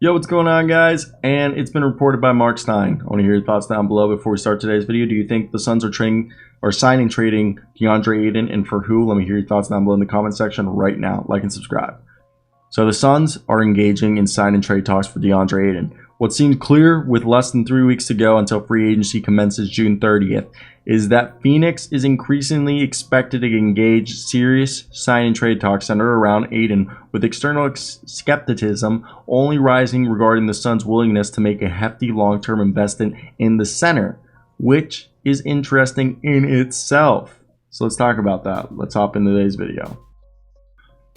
Yo, what's going on, guys? And it's been reported by Marc Stein. I want to hear your thoughts down below before we start today's video. Do you think the Suns are signing trading Deandre Ayton, and for who? Let me hear your thoughts down below in the comment section right now. Like and subscribe. So the Suns are engaging in sign and trade talks for Deandre Ayton. What seemed clear with less than 3 weeks to go until free agency commences June 30th is that Phoenix is increasingly expected to engage serious sign and trade talks centered around Ayton, with external skepticism only rising regarding the Suns' willingness to make a hefty long-term investment in the center, which is interesting in itself. So let's talk about that. Let's hop into today's video.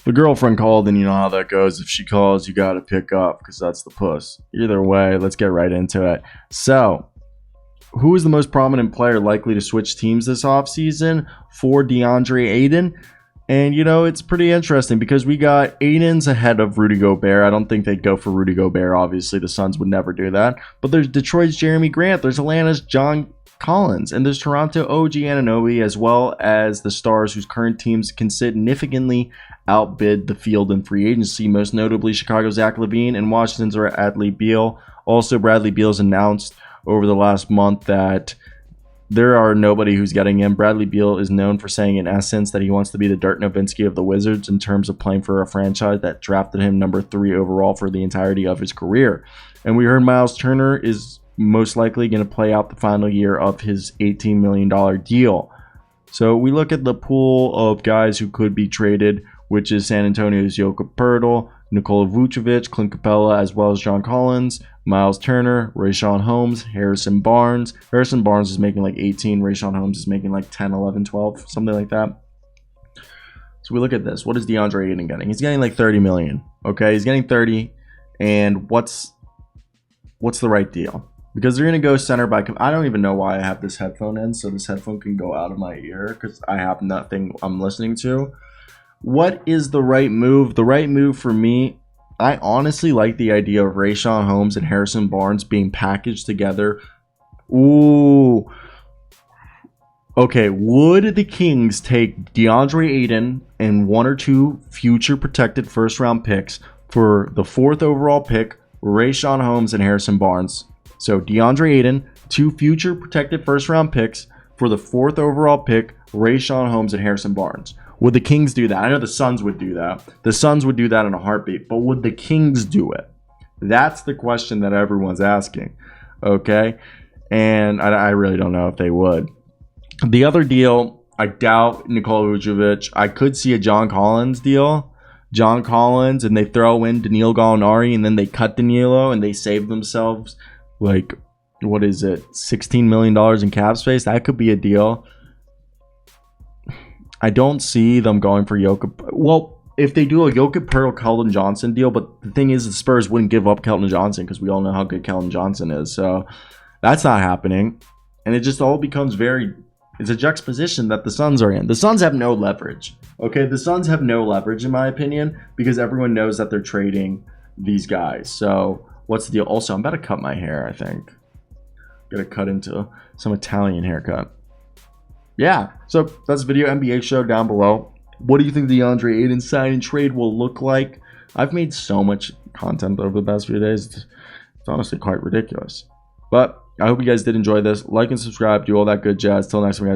The girlfriend called, and you know how that goes. If she calls, you gotta pick up because that's the puss. Either way, let's get right into it. So, who is the most prominent player likely to switch teams this offseason for Deandre Ayton? And, you know, it's pretty interesting because we got Ayton's ahead of Rudy Gobert. I don't think they'd go for Rudy Gobert. Obviously, the Suns would never do that. But there's Detroit's Jeremy Grant. There's Atlanta's John Collins, and there's Toronto OG Anunoby, as well as the Stars, whose current teams can significantly outbid the field in free agency, most notably Chicago's Zach LaVine and Washington's Bradley Beal. Also, Bradley Beal's announced over the last month that there are nobody who's getting him. Bradley Beal is known for saying, in essence, that he wants to be the Dirk Nowitzki of the Wizards in terms of playing for a franchise that drafted him number 3 overall for the entirety of his career. And we heard Miles Turner is most likely going to play out the final year of his $18 million deal. So we look at the pool of guys who could be traded, which is San Antonio's Jakob Poeltl, Nikola Vucevic, Clint Capella, as well as John Collins, Miles Turner, Rayshawn Holmes, Harrison Barnes. Harrison Barnes is making like 18. Rayshawn Holmes is making like 10, 11, 12, something like that. So we look at this. What is Deandre Ayton getting? He's getting like 30 million. Okay, he's getting 30. And what's the right deal? Because they're going to go center by... I don't even know why I have this headphone in, so this headphone can go out of my ear because I have nothing I'm listening to. What is the right move? The right move for me, I honestly like the idea of Rayshawn Holmes and Harrison Barnes being packaged together. Ooh. Okay, would the Kings take Deandre Ayton and 1 or 2 future protected first-round picks for the 4th overall pick, Rayshawn Holmes and Harrison Barnes? So Deandre Ayton, 2 future protected first-round picks for the 4th overall pick, Rayshawn Holmes and Harrison Barnes. Would the Kings do that? I know the Suns would do that. The Suns would do that in a heartbeat. But would the Kings do it? That's the question that everyone's asking. Okay? And I really don't know if they would. The other deal, I doubt Nikola Vucevic. I could see a John Collins deal. John Collins, and they throw in Danilo Gallinari, and then they cut Danilo, and they save themselves, like, what is it, $16 million in cap space? That could be a deal. I don't see them going for Jakob. Well, if they do a Jakob Poeltl, Keldon Johnson deal, but the thing is, the Spurs wouldn't give up Keldon Johnson because we all know how good Keldon Johnson is. So that's not happening. And it just all becomes it's a juxtaposition that the Suns are in. The Suns have no leverage. Okay, the Suns have no leverage, in my opinion, because everyone knows that they're trading these guys. So what's the deal? Also, I'm about to cut my hair, I think. Got to cut into some Italian haircut. Yeah, so that's the video. NBA show down below. What do you think the Deandre Ayton sign and trade will look like? I've made so much content over the past few days. It's honestly quite ridiculous. But I hope you guys did enjoy this. Like and subscribe. Do all that good jazz. Till next time, guys.